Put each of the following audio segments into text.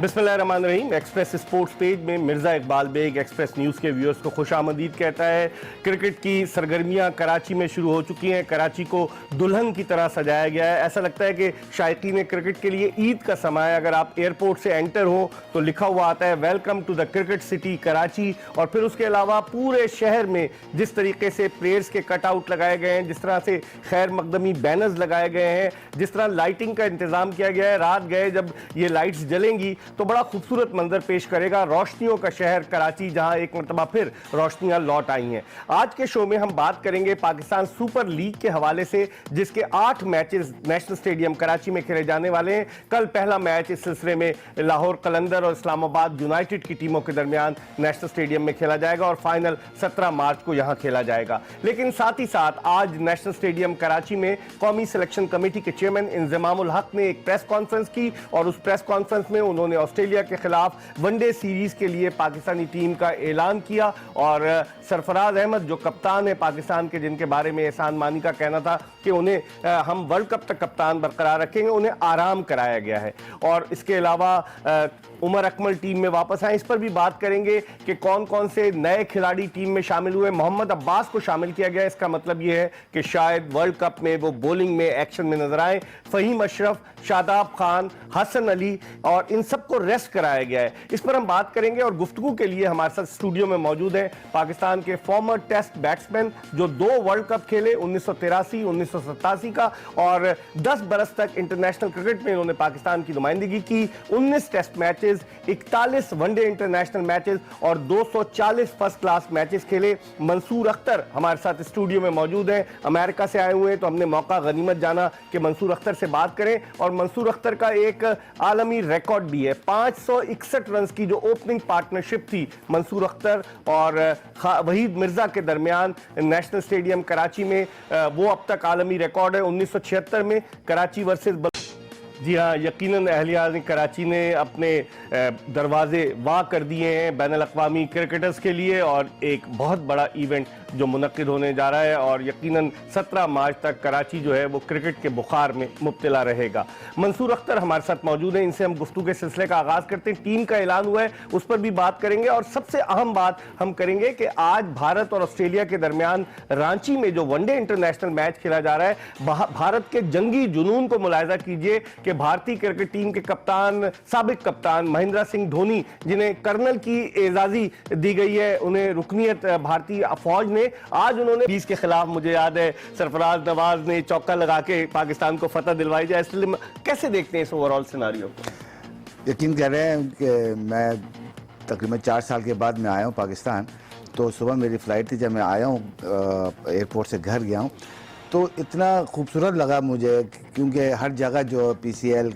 बिस्मिल्लाहिर्रहमानिर्रहीम। Express sports page में Mirza Iqbal Baig Express News के व्यूअर्स को खुशामदीद कहता है। क्रिकेट की सरगर्मियां कराची में शुरू हो चुकी हैं। कराची को दुल्हन की तरह सजाया गया है। ऐसा लगता है कि शायकीन क्रिकेट के लिए ईद का समय है। अगर आप एयरपोर्ट से एंटर हो तो लिखा हुआ आता है welcome to the cricket city Karachi. और फिर उसके अलावा पूरे शहर में जिस तरीके से प्लेयर्स के कटआउट लगाए गए हैं, जिस तरह से खैर मकदमी बैनर्स लगाए गए हैं, जिस तरह लाइटिंग का इंतजाम किया गया है, रात गए जब ये लाइट्स जलेंगी तो बड़ा खूबसूरत मंजर पेश करेगा। रोशनियों का शहर कराची, जहां एक मरतबा फिर रोशनियां लौट आई हैं। आज के शो में हम बात करेंगे पाकिस्तान सुपर लीग के हवाले से, जिसके 8 मैचेस नेशनल स्टेडियम कराची में खेले जाने वाले हैं। कल पहला मैच इस सिलसिले में लाहौर कलंदर और इस्लामाबाद यूनाइटेड की टीमों के दरमियान नेशनल स्टेडियम में खेला जाएगा और फाइनल 17 मार्च को यहां खेला जाएगा। लेकिन साथ ही साथ आज नेशनल स्टेडियम कराची में कौमी सिलेक्शन कमेटी के चेयरमैन इंजमामुल हक ने एक प्रेस कॉन्फ्रेंस की और उस प्रेस कॉन्फ्रेंस में उन्होंने ऑस्ट्रेलिया के खिलाफ वनडे सीरीज के लिए पाकिस्तानी टीम का ऐलान किया। और सरफराज अहमद जो कप्तान है पाकिस्तान के, जिनके बारे में एहसान मानी का कहना था कि उन्हें हम वर्ल्ड कप तक कप्तान बरकरार रखेंगे, उन्हें आराम कराया गया है। और इसके अलावा उमर अकमल टीम में वापस आए, इस पर भी बात करेंगे कि कौन कौन से नए खिलाड़ी टीम में शामिल हुए। मोहम्मद अब्बास को शामिल किया गया, इसका मतलब यह है कि शायद वर्ल्ड कप में वो बॉलिंग में एक्शन में नजर आए। फहीम अशरफ, शादाब खान, हसन अली और इन सबको रेस्ट कराया गया है। इस पर हम बात करेंगे और गुफ्तगू के लिए हमारे साथ स्टूडियो में मौजूद हैं पाकिस्तान के फॉर्मर टेस्ट बैट्समैन जो 2 वर्ल्ड कप खेले, 1983, 1987 का, और 10 बरस तक इंटरनेशनल क्रिकेट में इन्होंने पाकिस्तान की नुमाइंदगी की। 19 test matches, 41 one day international matches और 240 फर्स्ट क्लास मैचेस खेले। मंसूर अख्तर हमारे साथ स्टूडियो में मौजूद हैं, अमेरिका से आए हुए हैं, तो हमने मौका गनीमत जाना कि मंसूर अख्तर से बात करें। और मंसूर अख्तर का एक आलमी रिकॉर्ड भी है, 561 रन की जो ओपनिंग पार्टनरशिप थी मंसूर अख्तर और वहीद मिर्जा के दरमियान नेशनल स्टेडियम कराची में, वो अब तक आलमी रिकॉर्ड है। 1976 में कराची वर्सेस जी हाँ, यकीनन अहलिया कराची ने अपने दरवाजे वाह कर दिए हैं बैनुल अक़वामी क्रिकेटर्स के लिए और एक बहुत बड़ा इवेंट जो मुनक्किद होने जा रहा है। और यकीनन 17 मार्च तक कराची जो है वो क्रिकेट के बुखार में मुब्तला रहेगा। मंसूर अख्तर हमारे साथ मौजूद हैं, इनसे हम गुफ्तगू के सिलसिले का आगाज़ करते हैं। टीम का ऐलान हुआ है, उस पर भी बात करेंगे और सबसे अहम बात हम करेंगे कि आज भारत और ऑस्ट्रेलिया के दरमियान रांची में जो वनडे इंटरनेशनल मैच खेला जा रहा है, भारत के जंगी जुनून को मुलाहिजा कीजिए कि भारतीय क्रिकेट टीम के कप्तान, साबिक कप्तान महेंद्र सिंह धोनी, जिन्हें कर्नल की एजाजी दी गई है, उन्हें रुकनीयत भारतीय फौज ने, आज उन्होंने 20 के खिलाफ, मुझे याद है सरफराज नवाज ने चौका लगा के पाकिस्तान को फतह दिलवाई जाए। इसलिए कैसे देखते हैं इस ओवरऑल सिनारियो को? यकीन कर रहे हैं कि मैं तकरीबन 4 साल के बाद मैं आया हूँ पाकिस्तान। तो सुबह मेरी फ़्लाइट थी, जब मैं आया हूँ एयरपोर्ट से घर गया हूँ तो इतना खूबसूरत लगा मुझे, क्योंकि हर जगह जो पीएसएल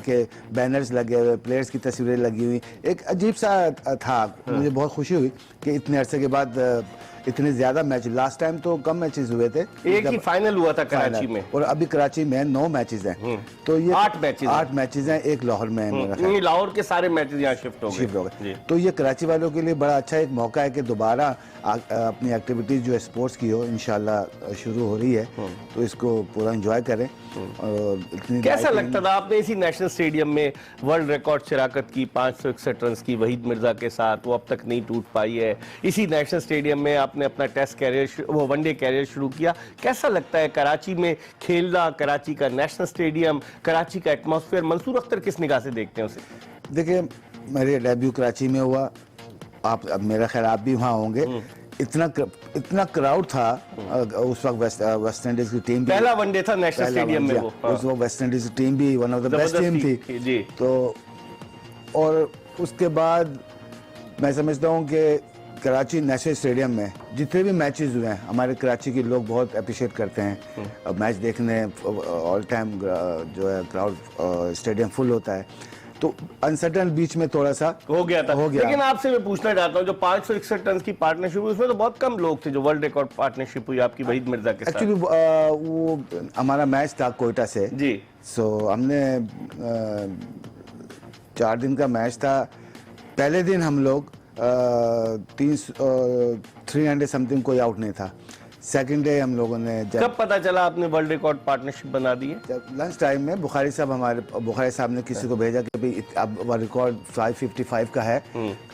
के बैनर्स लगे हुए, प्लेयर्स की तस्वीरें लगी हुई, एक अजीब सा था। मुझे बहुत खुशी हुई कि इतने अरसे के बाद इतने ज्यादा मैच, लास्ट टाइम तो कम मैचेस हुए थे, एक ही फाइनल हुआ था कराची में, और अभी कराची में 9 मैचेस हैं। तो ये 8 मैचेस हैं, एक लाहौर में है। लाहौर के सारे मैचेस यहाँ शिफ्ट हो गए। तो ये कराची वालों के लिए बड़ा अच्छा एक मौका है कि दोबारा अपनी एक्टिविटीज जो स्पोर्ट्स की हो इंशाल्लाह शुरू हो रही है, तो इसको पूरा एंजॉय करें। और कैसा लगता था आपने इसी नेशनल स्टेडियम में वर्ल्ड रिकॉर्ड शिराकत की 561 रन की वहीद मिर्जा के साथ, वो अब तक नहीं टूट पाई है। इसी नेशनल स्टेडियम में आपने अपना टेस्ट कैरियर, वो वनडे कैरियर शुरू किया। कैसा लगता है कराची में खेलना, कराची का नेशनल स्टेडियम, कराची का एटमॉस्फेयर? मंसूर अख्तर किस निगाह से देखते हैं उसे? देखिए, मेरे डेब्यू कराची में हुआ, आप अब मेरा ख्याल आप भी वहाँ होंगे। इतना क्राउड था उस वक्त। वेस्ट इंडीज की टीम, पहला वनडे था नेशनल स्टेडियम में, उस वक्त वेस्ट इंडीज की टीम भी one of the best team थी जी। तो और उसके बाद मैं समझता हूँ कि कराची नेशनल स्टेडियम में जितने भी मैचेस हुए हैं, हमारे कराची के लोग बहुत अप्रिशिएट करते हैं मैच देखने। ऑल टाइम जो है क्राउड स्टेडियम फुल होता है। तो अनसर्टन बीच में थोड़ा सा हो गया था। लेकिन आपसे मैं पूछना चाहता हूं, जो 561 रन की पार्टनरशिप हुई, उसमें तो बहुत कम लोग थे जो वर्ल्ड रिकॉर्ड पार्टनरशिप हुई आपकी वहीद मिर्जा के साथ। एक्चुअली वो हमारा मैच था कोयटा से जी। सो हमने 4 दिन का मैच था। पहले दिन हम लोग 300 समथिंग कोई आउट नहीं था। सेकंड डे हम लोगों ने कब पता चला आपने वर्ल्ड रिकॉर्ड पार्टनरशिप बना दी है? जब लंच टाइम में बुखारी साहब ने किसी को भेजा कि भाई अब रिकॉर्ड 555 का है,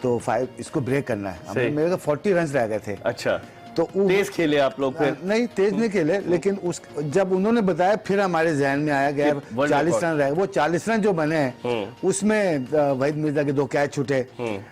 तो 5 इसको ब्रेक करना है। सही। मेरे को 40 रन रह गए थे। अच्छा, तो तेज खेले आप लोग फिर? नहीं, तेज नहीं खेले, लेकिन जब उन्होंने बताया फिर हमारे जहन में आया गया 40 रन रहे। वो 40 रन जो बने उसमें वहीद मिर्जा के 2 कैच छूटे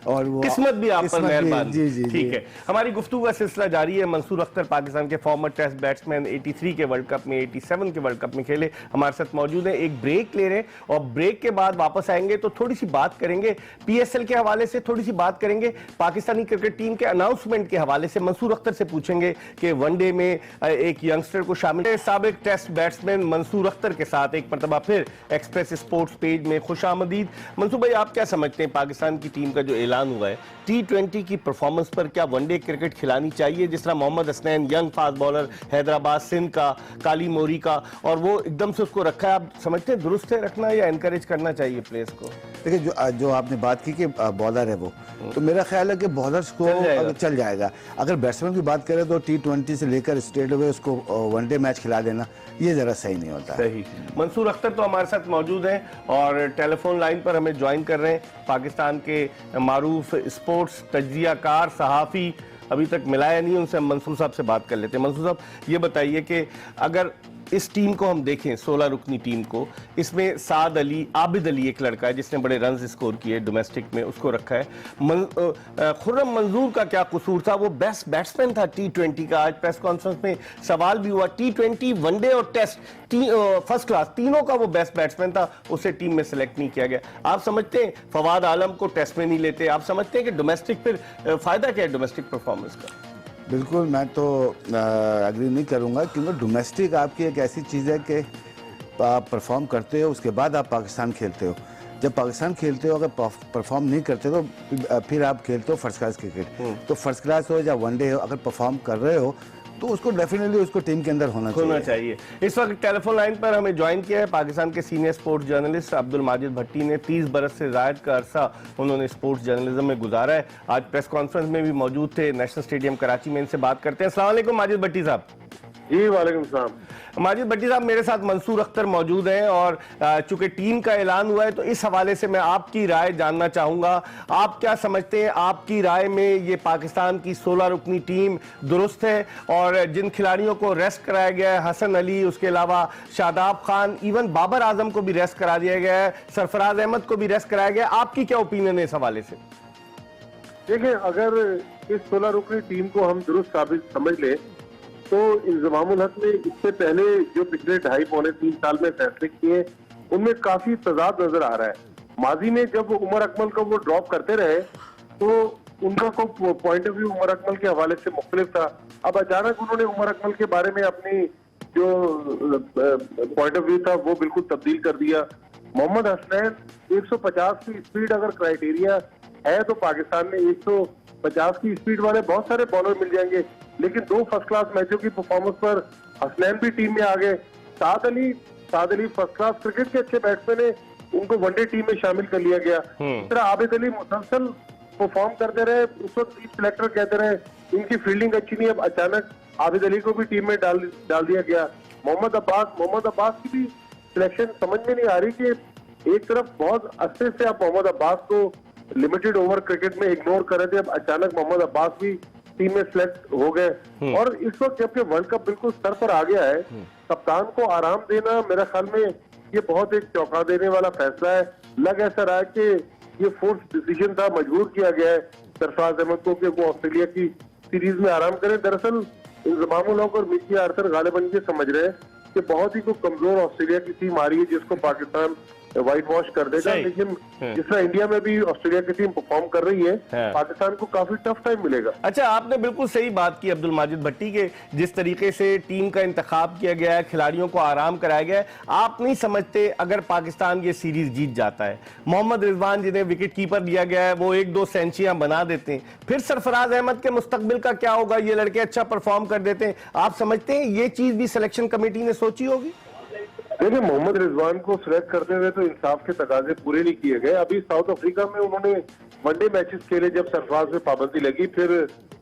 और वो किस्मत भी आप पर मेहरबान। जी जी ठीक है, हमारी गुफ्तगू का सिलसिला जारी है। मंसूर अख्तर पाकिस्तान के फॉर्मर टेस्ट बैट्समैन, 83 के वर्ल्ड कप में, 87 के वर्ल्ड कप में खेले, हमारे साथ मौजूद है। एक ब्रेक ले रहे हैं और ब्रेक के बाद वापस आएंगे तो थोड़ी सी बात करेंगे PSL के हवाले से, थोड़ी सी बात करेंगे पाकिस्तानी क्रिकेट टीम के अनाउंसमेंट के हवाले से। मंसूर अख्तर से पूछेंगे कि वनडे में एक यंगस्टर को शामिल, साबिक टेस्ट बैट्समैन मंसूर अख्तर के साथ एक मरतबा फिर एक्सप्रेस स्पोर्ट्स पेज में खुशामदीद। मंसूर भाई, आप क्या समझते हैं पाकिस्तान की टीम का जो ऐलान हुआ है T20 की परफॉर्मेंस पर, क्या वनडे क्रिकेट खिलानी चाहिए? जिस तरह Mohammad Hasnain young fast bowler Hyderabad Sindh का, काली मोरी का, और वो एकदम से उसको रखा है, आप समझते हैं दुरुस्त है रखना या एनकरेज करना चाहिए प्लेयर्स को? देखिए, जो आपने बात की कि बॉलर है वो, तो मेरा ख्याल है कि बॉलर्स को चल जाएगा। अगर बैट्समैन की बात करें तो T20 से लेकर स्ट्रेट अवे उसको वनडे मैच खिला देना ये जरा सही नहीं होता। सही। मंसूर अख्तर तो हमारे साथ मौजूद हैं और टेलीफोन लाइन पर हमें ज्वाइन कर रहे हैं। पाकिस्तान के मारूफ स्पोर्ट्स तज्जियाकार सहाफ़ी, अभी तक मिलाया नहीं, उनसे हम मंसूर साहब से बात कर लेते हैं। मंसूर साहब, ये बताइए कि अगर इस टीम को हम देखें, 16 रुकनी टीम को, इसमें साद अली, आबिद अली एक लड़का है जिसने बड़े रन स्कोर किए डोमेस्टिक में, उसको रखा है। खुर्रम मंजूर का क्या कसूर था? वो बेस्ट बैट्समैन था T20 का। आज प्रेस कॉन्फ्रेंस में सवाल भी हुआ, T20, वनडे और टेस्ट फर्स्ट क्लास तीनों का वो बेस्ट बैट्समैन था, उसे टीम में सेलेक्ट नहीं किया गया। आप समझते हैं फवाद आलम को टेस्ट में नहीं लेते? आप समझते हैं कि डोमेस्टिक फिर फायदा क्या है डोमेस्टिक परफॉर्मेंस का? बिल्कुल, मैं तो एग्री नहीं करूंगा, क्योंकि डोमेस्टिक आपकी एक ऐसी चीज़ है कि आप परफॉर्म करते हो, उसके बाद आप पाकिस्तान खेलते हो। जब पाकिस्तान खेलते हो, अगर परफॉर्म नहीं करते तो फिर आप खेलते हो फर्स्ट क्लास क्रिकेट। तो फर्स्ट क्लास हो या वनडे हो, अगर परफॉर्म कर रहे हो तो उसको डेफिनेटली उसको टीम के अंदर होना चाहिए। इस वक्त टेलीफोन लाइन पर हमें ज्वाइन किया है पाकिस्तान के senior sports journalist Abdul Majid Bhatti ने। 30 बरस से ज़ायद का अरसा उन्होंने स्पोर्ट्स जर्नलिज्म में गुजारा है। आज प्रेस कॉन्फ्रेंस में भी मौजूद थे नेशनल स्टेडियम कराची में। इनसे बात करते हैं। अस्सलाम वालेकुम माजिद भट्टी साहब। जी वालेकुम सलाम। माजिद भट्टी साहब, मेरे साथ मंसूर अख्तर मौजूद हैं और चूंकि टीम का ऐलान हुआ है तो इस हवाले से मैं आपकी राय जानना चाहूंगा। आप क्या समझते हैं, आपकी राय में ये पाकिस्तान की 16 रुकनी टीम दुरुस्त है? और जिन खिलाड़ियों को रेस्ट कराया गया है, हसन अली, उसके अलावा शादाब खान, इवन बाबर आजम को भी रेस्ट करा दिया गया है, सरफराज अहमद को भी रेस्ट कराया गया है, आपकी क्या ओपिनियन है इस हवाले से? देखिए, अगर इस 16 रुकनी टीम को हम दुरुस्त साबित समझ ले तो इंजमामुल हक ने इससे पहले जो पिछले 2.5-3 साल में फैसले किए उनमें काफी तजाद नजर आ रहा है। माजी में जब उमर अकमल को वो ड्रॉप करते रहे तो उनका को point of view Umar Akmal के हवाले से मुख्तलिफ था। अब अचानक उन्होंने उमर अकमल के बारे में अपनी जो पॉइंट ऑफ व्यू था वो बिल्कुल तब्दील कर दिया। मोहम्मद हसनैन 150 की स्पीड अगर क्राइटेरिया है तो पाकिस्तान में 150 की स्पीड वाले बहुत सारे बॉलर मिल जाएंगे, लेकिन 2 फर्स्ट क्लास मैचों की परफॉर्मेंस पर हसनैन भी टीम में आ गए। साद अली फर्स्ट क्लास क्रिकेट के अच्छे बैट्समैन है, उनको वनडे टीम में शामिल कर लिया गया। इस तरह आबिद अली मुसलसल परफॉर्म करते रहे। उस वक्त सिलेक्टर कहते रहे इनकी फील्डिंग अच्छी नहीं, अब अचानक आबिद अली को भी टीम में डाल दिया गया। मोहम्मद अब्बास की भी सिलेक्शन समझ में नहीं आ रही कि एक तरफ बहुत अच्छे से आप मोहम्मद अब्बास को लिमिटेड ओवर क्रिकेट में इग्नोर कर रहे थे, अब अचानक मोहम्मद अब्बास भी टीम में सिलेक्ट हो गए। और इस वक्त जबकि वर्ल्ड कप बिल्कुल सर पर आ गया है, कप्तान को आराम देना मेरे ख्याल में ये बहुत एक चौंका देने वाला फैसला है। लग ऐसा रहा है कि ये फोर्स डिसीजन था, मजबूर किया गया है सरफराज अहमद को कि वो ऑस्ट्रेलिया की सीरीज में आराम करें। दरअसल इंजमामुल हक और मिकी आर्थर गालिबन ये समझ रहे हैं कि बहुत ही कमजोर ऑस्ट्रेलिया की टीम आ रही है जिसको पाकिस्तान व्हाइट वॉश कर देगा। लेकिन जिस तरह इंडिया में भी ऑस्ट्रेलिया की टीम परफॉर्म कर रही है, पाकिस्तान को काफी टफ टाइम मिलेगा। अच्छा, आपने बिल्कुल सही बात की अब्दुल माजिद भट्टी के, जिस तरीके से टीम का इंतखाब किया गया है, खिलाड़ियों को आराम कराया गया है, आप नहीं समझते अगर पाकिस्तान ये सीरीज जीत जाता है, मोहम्मद रिजवान जिन्हें विकेट कीपर दिया गया है वो 1-2 सेंचुरियां बना देते हैं, फिर सरफराज अहमद के मुस्तकबिल का क्या होगा? ये लड़के अच्छा परफॉर्म कर देते हैं, आप समझते हैं ये चीज भी सिलेक्शन कमेटी ने सोची होगी? देखिए, मोहम्मद रिजवान को सिलेक्ट करते हुए तो इंसाफ के तकाजे पूरे नहीं किए गए। अभी साउथ अफ्रीका में उन्होंने वनडे मैचेस खेले जब सरफराज पे पाबंदी लगी, फिर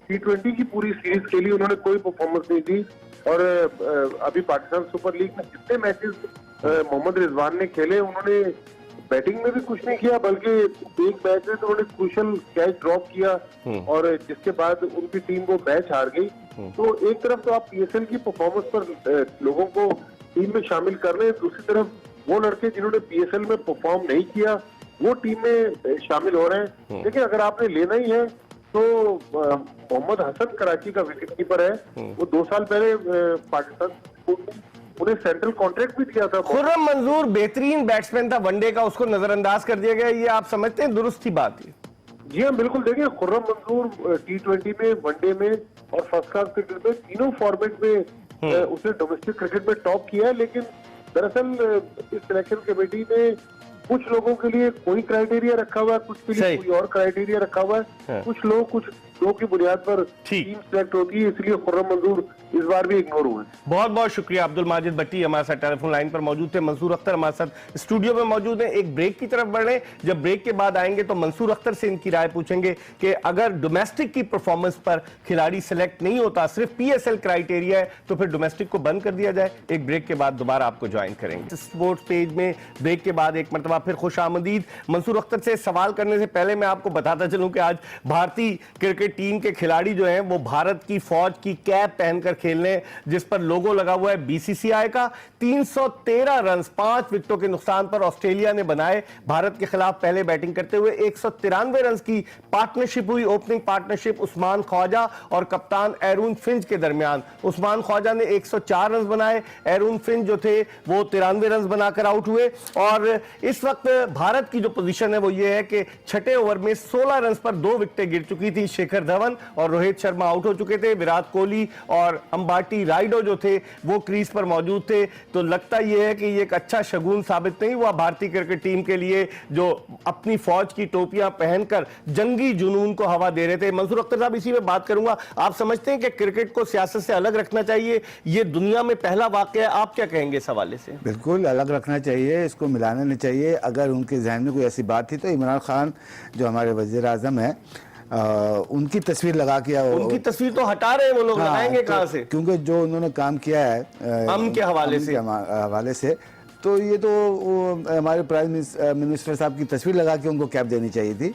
T20 की पूरी सीरीज के लिए उन्होंने कोई परफॉर्मेंस नहीं दी। और अभी पाकिस्तान सुपर लीग में जितने मैचेस मोहम्मद रिजवान ने खेले, उन्होंने बैटिंग में भी कुछ नहीं किया, बल्कि एक मैच में तो उन्होंने क्रूशियल कैच ड्रॉप किया और जिसके बाद उनकी टीम वो मैच हार गई। तो एक तरफ तो आप पीएसएल की परफॉर्मेंस पर लोगों को टीम में शामिल कर रहे हैं, दूसरी तरफ वो लड़के जिन्होंने पीएसएल में परफॉर्म नहीं किया वो टीम में शामिल हो रहे हैं। लेकिन अगर आपने लेना ही है तो मोहम्मद हसन कराची का विकेट कीपर है, वो 2 साल पहले पाकिस्तान उन्हें सेंट्रल कॉन्ट्रैक्ट भी दिया था। खुर्रम मंजूर बेहतरीन बैट्समैन था वनडे का, उसको नजरअंदाज कर दिया गया, ये आप समझते हैं दुरुस्त ही बात है? जी हाँ, बिल्कुल। देखिए, खुर्रम मंजूर T20 में, वनडे में और फर्स्ट क्लास क्रिकेट में तीनों फॉर्मेट में उसने डोमेस्टिक क्रिकेट में टॉप किया है। लेकिन दरअसल इस सिलेक्शन कमेटी ने कुछ लोगों के लिए कोई क्राइटेरिया रखा हुआ है, कुछ के लिए कोई और क्राइटेरिया रखा हुआ है। कुछ लोग की बुनियाद पर टीम सिलेक्ट होती है, इसलिए खुर्रम मंजूर इस बार भी इग्नोर हुए। बहुत बहुत शुक्रिया। अब्दुल माजिद भट्टी हमारे साथ टेलीफोन लाइन पर मौजूद थे, मंसूर अख्तर हमारे साथ स्टूडियो में मौजूद हैं। एक ब्रेक की तरफ बढ़ रहे हैं, जब ब्रेक के बाद आएंगे तो मंसूर अख्तर से इनकी राय पूछेंगे कि अगर डोमेस्टिक की परफॉर्मेंस पर खिलाड़ी सिलेक्ट नहीं होता, सिर्फ पीएसएल क्राइटेरिया है, तो फिर डोमेस्टिक को बंद कर दिया जाए। एक ब्रेक के बाद दोबारा आपको ज्वाइन करेंगे स्पोर्ट्स पेज में। ब्रेक के बाद एक मरतबा फिर खुशामदीद। मंसूर अख्तर से सवाल करने से पहले मैं आपको बताता चलूं कि आज भारतीय क्रिकेट टीम के खिलाड़ी जो हैं वो भारत की फौज की कैप पहनकर खेलने, जिस पर लोगो लगा हुआ है बीसीसीआई का। 313 रन 5 विकेटों के नुकसान पर ऑस्ट्रेलिया ने बनाए। भारत के खिलाफ पहले बैटिंग करते हुए 193 रन की पार्टनरशिप हुई, ओपनिंग पार्टनरशिप उस्मान ख्वाजा और कप्तान एरून फिंच के दरमियान। उस्मान ख्वाजा ने 104 रन बनाए, एरून फिंच जो थे वो 93 रन बनाकर आउट हुए। और इस वक्त भारत की जो पोजीशन है वो ये है कि छठे ओवर में 16 रन पर 2 विकेटें गिर चुकी थी। शेखर धवन और रोहित शर्मा आउट हो चुके थे, विराट कोहली और अंबाटी राइडो जो थे वो क्रीज पर मौजूद थे। तो लगता यह है कि ये एक अच्छा शगुन साबित नहीं हुआ भारतीय क्रिकेट टीम के लिए, जो अपनी फौज की टोपियां पहनकर जंगी जुनून को हवा दे रहे थे। मंसूर अख्तर साहब, इसी में बात करूंगा। आप समझते हैं कि क्रिकेट को सियासत से अलग रखना चाहिए? ये दुनिया में पहला वाकया है, आप क्या कहेंगे इस हवाले से? बिल्कुल अलग रखना चाहिए, इसको मिलाना नहीं चाहिए। अगर उनके जहन में कोई ऐसी बात थी तो इमरान खान जो हमारे वजीर आजम है उनकी तस्वीर लगा के, उनकी तस्वीर तो हटा रहे हैं वो लोग, लगाएंगे कहां से? क्योंकि जो उन्होंने काम किया है अम के हवाले से तो ये तो हमारे प्राइम मिनिस्टर साहब की तस्वीर लगा के उनको कैप देनी चाहिए थी।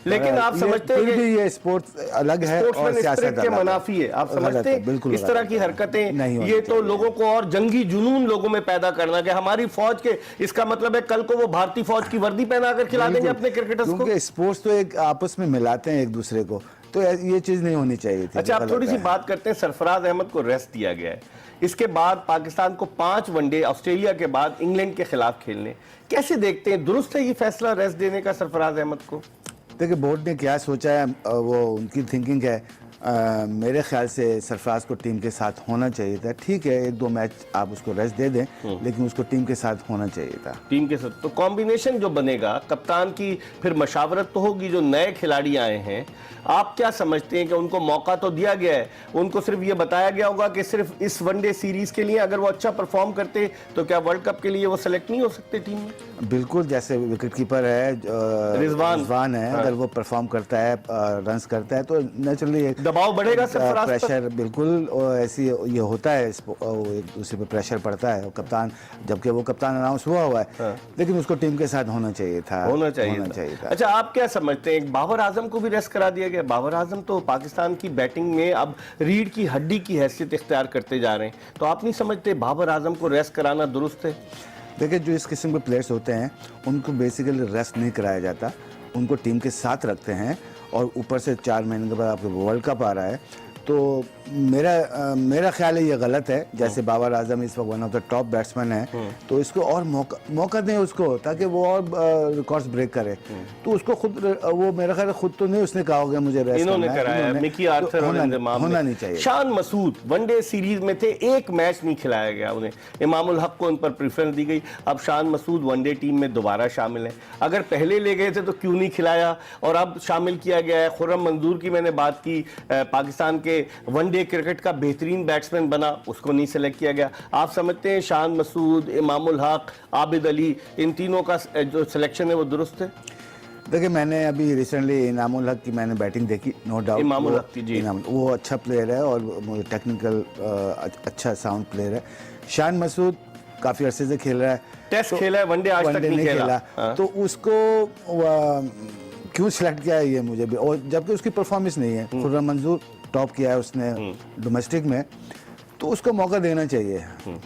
लेकिन आप समझते हैं कि ये स्पोर्ट्स अलग है और सियासत के मनाफी है? आप समझते हैं इस तरह की हरकतें ये तो लोगों को और जंगी जुनून लोगों में पैदा करना कि हमारी फौज के, इसका मतलब है कल को वो भारतीय फौज की वर्दी पहनाकर खिला देंगे अपने क्रिकेटर्स को। क्योंकि स्पोर्ट्स तो एक आपस में मिलाते हैं एक दूसरे को, तो ये चीज नहीं होनी चाहिए थी। अच्छा, आप थोड़ी सी बात करते हैं। सरफराज अहमद को रेस्ट दिया गया है, इसके बाद पाकिस्तान को 5 वनडे ऑस्ट्रेलिया के बाद इंग्लैंड के खिलाफ खेलने। कैसे देखते हैं, दुरुस्त है ये फैसला रेस्ट देने का सरफराज अहमद को? देखिए, बोर्ड ने क्या सोचा है वो उनकी थिंकिंग है। मेरे ख्याल से सरफराज को टीम के साथ होना चाहिए था। ठीक है, 1-2 मैच आप उसको रेस्ट दे दें, लेकिन उसको टीम के साथ होना चाहिए था। टीम के साथ तो कॉम्बिनेशन जो बनेगा, कप्तान की फिर मशावरत तो होगी। जो नए खिलाड़ी आए हैं, आप क्या समझते हैं कि उनको मौका तो दिया गया है, उनको सिर्फ ये बताया गया होगा कि सिर्फ इस वनडे सीरीज के लिए अगर वो अच्छा परफॉर्म करते तो क्या वर्ल्ड कप के लिए वो सेलेक्ट नहीं हो सकते टीम में? बिल्कुल, जैसे विकेट कीपर है रिजवान है, अगर वो परफॉर्म करता है, रन्स करता है, तो नेचुरली दबाव बढ़ेगा, प्रेशर बिल्कुल ऐसी ये होता है, एक दूसरे पे प्रेशर पड़ता है। कप्तान, जबकि वो कप्तान अनाउंस हुआ है, लेकिन उसको टीम के साथ होना चाहिए था। अच्छा, आप क्या समझते हैं, बाबर आजम को भी रेस्ट करा दिया गया? बाबर आजम तो पाकिस्तान की बैटिंग में अब रीढ़ की हड्डी की हैसियत इख्तियार करते जा रहे हैं, तो आप नहीं समझते बाबर आजम को रेस्ट कराना दुरुस्त है? देखिए, जो इस किस्म के प्लेयर्स होते हैं उनको बेसिकली रेस्ट नहीं कराया जाता, उनको टीम के साथ रखते हैं। और ऊपर से 4 महीने के बाद आपको वर्ल्ड कप आ रहा है, तो मेरा ख्याल है ये गलत है। जैसे बाबर आजम इस वक्त one of the top batsman है, तो इसको और मौका दें उसको, ताकि वो और रिकॉर्ड्स ब्रेक करे। तो उसको खुद, वो मेरा ख्याल खुद तो नहीं उसने कहा होगा मुझे रेस्ट इन्होंने कराया, मिकी आर्थर होना नहीं चाहिए। शान मसूद वनडे सीरीज में थे, एक मैच नहीं खिलाया गया उन्हें, इमामुल हक को उन पर प्रेफरेंस दी गई। अब शान मसूद वनडे टीम में दोबारा शामिल है, अगर पहले ले गए थे तो क्यों नहीं खिलाया, और अब शामिल किया गया है। खुर्रम मंजूर की मैंने बात की, पाकिस्तान के वनडे क्रिकेट का बेहतरीन बैट्समैन बना, उसको नहीं सेलेक्ट किया गया। आप समझते हैं शान मसूद, इमामुल हक, आबिद अली, इन तीनों का जो सिलेक्शन है वो दुरुस्त है? देखिए मैंने अभी रिसेंटली इनामुल हक की मैंने बैटिंग देखी, नो डाउट। इमामुल हक की, जी। वो अच्छा प्लेयर है और टेक्निकल अच्छा साउंड प्लेयर है। शान मसूद काफ़ी अरसे से खेल रहा है, टेस्ट खेला है, वनडे आज तक नहीं खेला। हाँ। तो उसको क्यों सिलेक्ट किया है ये मुझे भी, और जबकि उसकी परफॉर्मेंस नहीं है। खुर्रम मंजूर टॉप किया है उसने डोमेस्टिक में, तो उसको मौका देना चाहिए।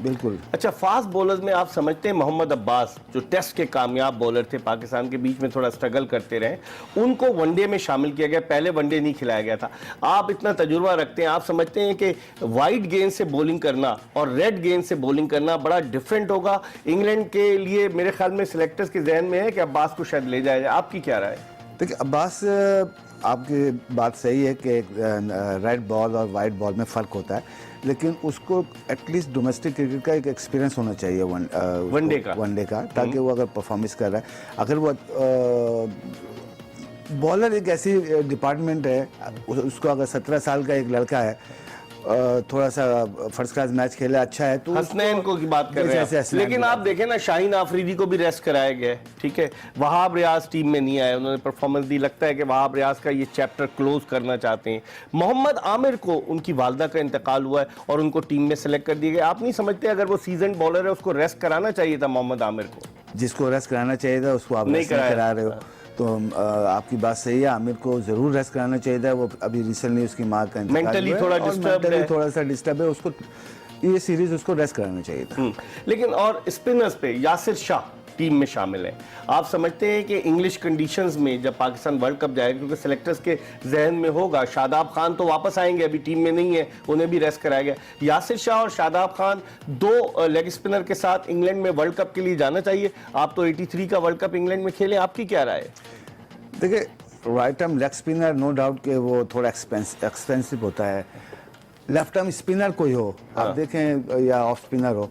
बिल्कुल। अच्छा, फास्ट बॉलर्स में आप समझते हैं मोहम्मद अब्बास जो टेस्ट के कामयाब बॉलर थे, पाकिस्तान के बीच में थोड़ा स्ट्रगल करते रहे, उनको वनडे में शामिल किया गया, पहले वनडे नहीं खिलाया गया था। आप इतना तजुर्बा रखते हैं, आप समझते हैं कि वाइट गेंद से बॉलिंग करना और रेड गेंद से बॉलिंग करना बड़ा डिफरेंट होगा इंग्लैंड के लिए? मेरे ख्याल में सिलेक्टर्स के जहन में है कि अब्बास को शायद ले जाया जाए, आपकी क्या राय है? देखिए अब्बास, आपकी बात सही है कि रेड बॉल और वाइट बॉल में फ़र्क होता है, लेकिन उसको एटलीस्ट डोमेस्टिक क्रिकेट का एक एक्सपीरियंस होना चाहिए वनडे का, ताकि वो अगर परफॉर्मेंस कर रहा है, अगर वो बॉलर एक ऐसी डिपार्टमेंट है, उसको अगर 17 साल का एक लड़का है, थोड़ा सा फर्स्ट क्लास मैच खेला अच्छा है, तो हसनैन को की बात कर रहे हैं। लेकिन आप देखें ना, शाहीन आफरीदी को भी रेस्ट कराया गया है, ठीक है। वहाब रियाज टीम में नहीं आए, उन्होंने परफॉर्मेंस दी, लगता है कि वहाब रियाज का ये चैप्टर क्लोज करना चाहते हैं। मोहम्मद आमिर को उनकी वालदा का इंतकाल हुआ है और उनको टीम में सेलेक्ट कर दिया गया। आप नहीं समझते अगर वो सीजन बॉलर है उसको रेस्ट कराना चाहिए था मोहम्मद आमिर को? जिसको रेस्ट कराना चाहिए था उसको आप रेस्ट नहीं करा रहे हो, तो आपकी बात सही है। आमिर को जरूर रेस्ट कराना चाहिए था, वो अभी रिसेंटली उसकी माँ का मेंटली थोड़ा डिस्टर्ब है, उसको ये सीरीज उसको रेस्ट कराना चाहिए था। लेकिन और स्पिनर्स पे यासिर शाह टीम में शामिल है, आप समझते हैं कि इंग्लिश कंडीशंस में जब पाकिस्तान वर्ल्ड कप जाएगा, क्योंकि सिलेक्टर्स के जहन में होगा शादाब खान तो वापस आएंगे, अभी टीम में नहीं है, उन्हें भी रेस्ट कराया गया, यासिर शाह और शादाब खान दो लेग स्पिनर के साथ इंग्लैंड में वर्ल्ड कप के लिए जाना चाहिए? आप तो 83 का वर्ल्ड कप इंग्लैंड में खेले, आपकी क्या राय है? देखिए right arm leg spinner no doubt कि वो थोड़ा एक्सपेंसिव होता है। लेफ्ट आर्म स्पिनर कोई हो, आप देखें, या ऑफ स्पिनर हो,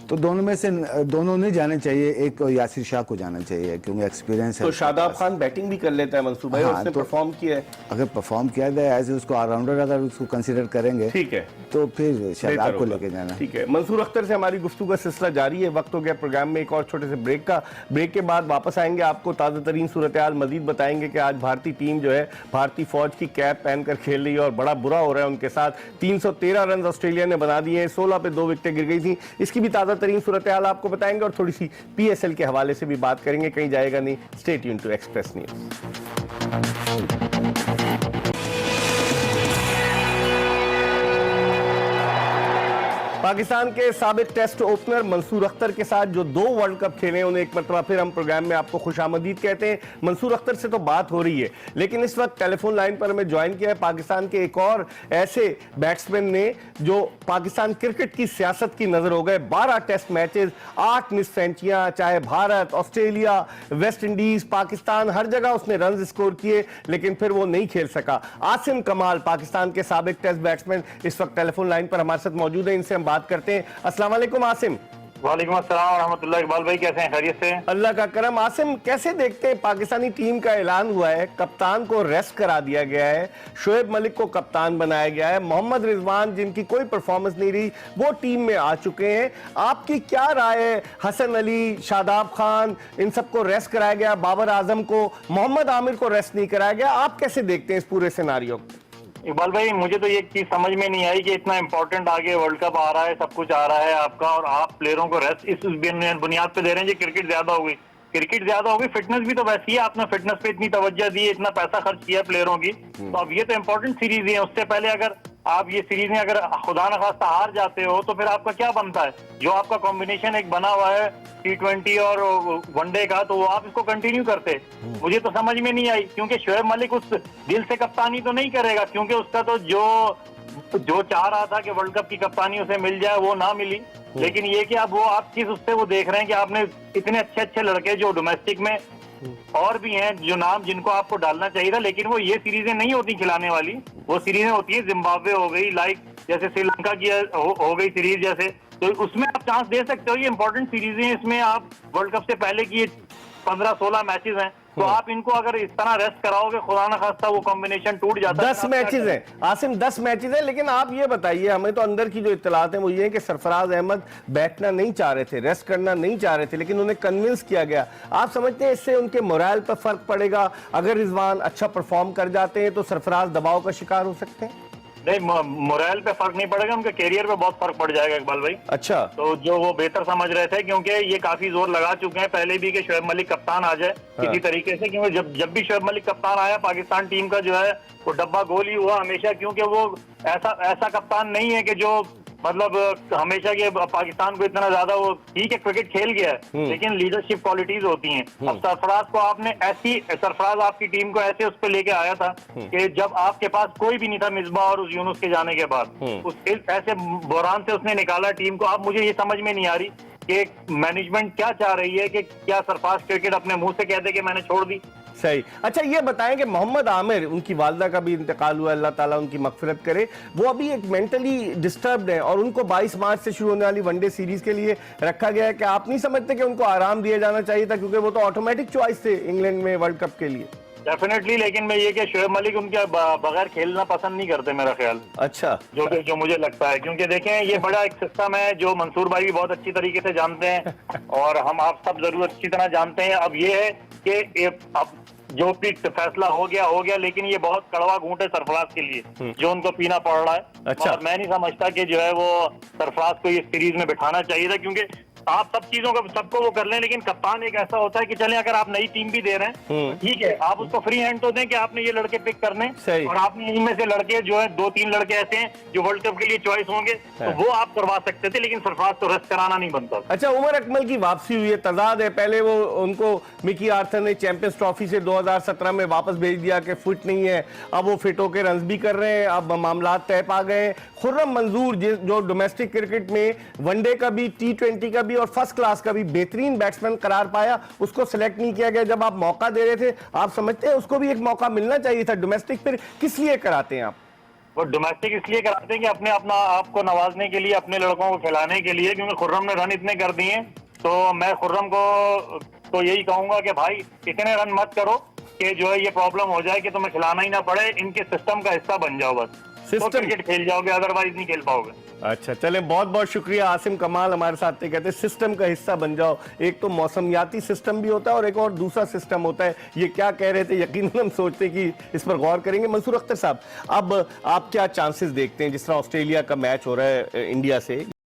तो दोनों में से दोनों नहीं जाने चाहिए, एक यासिर शाह को जाना चाहिए क्योंकि एक्सपीरियंस है। तो शादाब खान बैटिंग भी कर लेता है मंसूर भाई, उसने परफॉर्म किया है। अगर परफॉर्म किया जाए एज उसको ऑलराउंडर अगर उसको कंसीडर करेंगे, ठीक है, तो फिर शादाब को लेके जाना। ठीक है, मंसूर अख्तर से हमारी गुफ्तगू का सिलसिला जारी है। वक्त हो गया प्रोग्राम में एक और छोटे से ब्रेक का। ब्रेक के बाद वापस आएंगे, आपको ताज़ा तरीन सूरत हाल मजीद बताएंगे कि आज भारतीय टीम जो है भारतीय फौज की कैप पहनकर खेल रही है और बड़ा बुरा हो रहा है उनके साथ। 313 रन ऑस्ट्रेलिया ने बना दिए हैं, 16 पे 2 विकेटें गिर गई थी। इसकी भी ताज़ा तरीन सूरत हाल आपको बताएंगे और थोड़ी सी PSL के हवाले से भी बात करेंगे, कहीं जाएगा नहीं। Stay tune to Express News. Pakistan के साबिक टेस्ट ओपनर मंसूर अख्तर के साथ जो 2 वर्ल्ड कप खेले हैं, उन्हें एक मरतबा फिर हम प्रोग्राम में आपको खुशामदीद कहते हैं। मंसूर अख्तर से तो बात हो रही है, लेकिन इस वक्त टेलीफोन लाइन पर हमें ज्वाइन किया है पाकिस्तान के एक और ऐसे बैट्समैन ने जो पाकिस्तान क्रिकेट की सियासत की नजर हो गए। 12 टेस्ट मैचेस, 8 मिस सेंचुरियां, चाहे Bharat, Australia, West Indies, Pakistan, हर जगह उसने रन स्कोर किए, लेकिन फिर वो नहीं खेल सका। आसिम कमाल पाकिस्तान के साबिक टेस्ट बैट्समैन इस वक्त टेलीफोन लाइन पर हमारे साथ मौजूद है, इनसे हम बात करते हैं। अस्सलाम वालेकुम आसिम। वालेकुम अस्सलाम रहमतुल्लाह। इकबाल भाई कैसे हैं, खैरियत से? अल्लाह का करम। आसिम, कैसे देखते हैं पाकिस्तानी टीम का ऐलान हुआ है, कप्तान को रेस्ट करा दिया गया है, शोएब मलिक को कप्तान बनाया गया है, मोहम्मद रिजवान जिनकी कोई परफॉर्मेंस नहीं रही वो टीम में आ चुके हैं, आपकी क्या राय है? हसन अली, शादाब खान, इन सबको रेस्ट कराया गया, बाबर आजम को, मोहम्मद आमिर को रेस्ट नहीं कराया गया, आप कैसे देखते हैं इस पूरे सिनारियो को? इकबाल भाई, मुझे तो ये चीज समझ में नहीं आई कि इतना इंपॉर्टेंट आगे वर्ल्ड कप आ रहा है, सब कुछ आ रहा है आपका, और आप प्लेयरों को रेस्ट इस बुनियाद पे दे रहे हैं जी क्रिकेट ज्यादा हो गई। क्रिकेट ज्यादा हो गई, फिटनेस भी तो वैसी है, आपने फिटनेस पे इतनी तवज्जो दी, इतना पैसा खर्च किया प्लेयरों की, तो अब ये तो इंपॉर्टेंट सीरीज है। उससे पहले अगर आप ये सीरीज में अगर खुदा न खास्ता हार जाते हो तो फिर आपका क्या बनता है? जो आपका कॉम्बिनेशन एक बना हुआ है T20 और वनडे का, तो वो आप इसको कंटिन्यू करते। मुझे तो समझ में नहीं आई, क्योंकि शोएब मलिक उस दिल से कप्तानी तो नहीं करेगा, क्योंकि उसका तो जो चाह रहा था कि वर्ल्ड कप की कप्तानी उसे मिल जाए वो ना मिली। लेकिन ये कि अब वो आप चीज उससे वो देख रहे हैं कि आपने इतने अच्छे अच्छे लड़के जो डोमेस्टिक में और भी हैं, जो नाम जिनको आपको डालना चाहिए था, लेकिन वो ये सीरीजें नहीं होती खिलाने वाली, वो सीरीजें होती है जिम्बाब्वे हो गई, लाइक जैसे श्रीलंका की हो गई सीरीज जैसे, तो उसमें आप चांस दे सकते हो। ये इंपॉर्टेंट सीरीज है, इसमें आप वर्ल्ड कप से पहले की 15-16 मैचेस हैं, तो आप इनको अगर इस तरह रेस्ट कराओगे, खुदा न खास्ता वो कॉम्बिनेशन टूट जाता है। 10 मैचेस हैं आसिम, 10 मैचेस हैं, लेकिन आप ये बताइए, हमें तो अंदर की जो इत्तलात है वो ये है कि सरफराज अहमद बैठना नहीं चाह रहे थे, रेस्ट करना नहीं चाह रहे थे, लेकिन उन्हें कन्विंस किया गया। आप समझते हैं इससे उनके मोरल पर फर्क पड़ेगा? अगर रिजवान अच्छा परफॉर्म कर जाते हैं तो सरफराज दबाव का शिकार हो सकते हैं? नहीं, मोरल पे फर्क नहीं पड़ेगा, उनके कैरियर पे बहुत फर्क पड़ जाएगा इकबाल भाई। अच्छा, तो जो वो बेहतर समझ रहे थे, क्योंकि ये काफी जोर लगा चुके हैं पहले भी कि शोएब मलिक कप्तान आ जाए किसी तरीके से, क्योंकि जब भी शोएब मलिक कप्तान आया पाकिस्तान टीम का जो है वो डब्बा गोल ही हुआ हमेशा, क्योंकि वो ऐसा कप्तान नहीं है कि जो मतलब हमेशा के पाकिस्तान को इतना ज्यादा, वो ठीक है क्रिकेट खेल गया है लेकिन लीडरशिप क्वालिटीज होती हैं। अब सरफराज को आपने सरफराज आपकी टीम को ऐसे उस पर लेके आया था कि जब आपके पास कोई भी नहीं था मिसबा और उस यूनुस के जाने के बाद उस ऐसे बहरान से उसने निकाला टीम को। अब मुझे ये समझ में नहीं आ रही कि मैनेजमेंट क्या चाह रही है, कि क्या सरफराज क्रिकेट अपने मुंह से कह दे कि मैंने छोड़ दी। सही। अच्छा ये बताएं कि मोहम्मद आमिर, उनकी वालदा का भी इंतकाल हुआ, अल्लाह ताला उनकी मगफिरत करे, वो अभी एक मेंटली डिस्टर्ब्ड है और उनको 22 मार्च से शुरू होने वाली वनडे सीरीज के लिए रखा गया है। क्या आप नहीं समझते कि उनको आराम दिया जाना चाहिए था, क्योंकि वो तो ऑटोमेटिक चॉइस थे इंग्लैंड में वर्ल्ड कप के लिए? डेफिनेटली, लेकिन मैं ये कि शोएब मलिक उनके बगैर खेलना पसंद नहीं करते मेरा ख्याल। अच्छा, जो मुझे लगता है, क्योंकि देखें ये बड़ा एक सिस्टम है जो मंसूर भाई भी बहुत अच्छी तरीके से जानते हैं और हम आप सब जरूर अच्छी तरह जानते हैं। अब ये है कि अब जो भी फैसला हो गया, लेकिन ये बहुत कड़वा घूंट है सरफराज के लिए जो उनको पीना पड़ रहा है। अच्छा। और मैं नहीं समझता कि जो है वो सरफराज को इस सीरीज में बिठाना चाहिए था, क्योंकि आप सब चीजों को सबको वो कर लें, लेकिन कप्तान एक ऐसा होता है कि चलें अगर आप नई टीम भी दे रहे हैं ठीक है, आप उसको फ्री हैंड तो दें कि आपने ये लड़के पिक करने, और आपने इनमें से लड़के जो है 2-3 लड़के ऐसे हैं जो वर्ल्ड कप के लिए चॉइस होंगे तो वो आप करवा सकते थे, लेकिन सरफराज तो रेस्ट कराना नहीं बनता। अच्छा, उमर अकमल की वापसी हुई है, तजाद है। पहले वो उनको मिकी आर्थर ने चैंपियंस ट्रॉफी से 2017 में वापस भेज दिया कि फिट नहीं है, अब वो फिट होकर रन्स भी कर रहे हैं, अब मामला तय पा गए। खुर्रम मंजूर जो डोमेस्टिक क्रिकेट में वनडे का भी, T20 का भी और फर्स्ट क्लास का भी बेहतरीन बैट्समैन करार पाया, उसको सिलेक्ट नहीं किया गया। जब आप मौका दे रहे थे, आप समझते हैं उसको भी एक मौका मिलना चाहिए था? डोमेस्टिक फिर किस लिए कराते हैं आप? वो डोमेस्टिक इसलिए कराते हैं कि अपना आपको नवाजने के लिए, अपने लड़कों को खिलाने के लिए, क्योंकि खुर्रम ने रन इतने कर दिए। तो मैं खुर्रम को तो यही कहूंगा कि भाई इतने रन मत करो कि जो है ये प्रॉब्लम हो जाए कि तुम्हें खिलाना ही ना पड़े, इनके सिस्टम का हिस्सा बन जाओ बस, तो क्रिकेट खेल जाओगे, अदरवाइज नहीं खेल पाओगे। अच्छा, चले, बहुत बहुत शुक्रिया आसिम कमाल हमारे साथ थे। कहते हैं सिस्टम का हिस्सा बन जाओ। एक तो मौसमियाती सिस्टम भी होता है और एक और दूसरा सिस्टम होता है। ये क्या कह रहे थे, यकीनन हम सोचते कि इस पर गौर करेंगे। मंसूर अख्तर साहब, अब आप क्या चांसेस देखते हैं, जिस तरह ऑस्ट्रेलिया का मैच हो रहा है इंडिया से?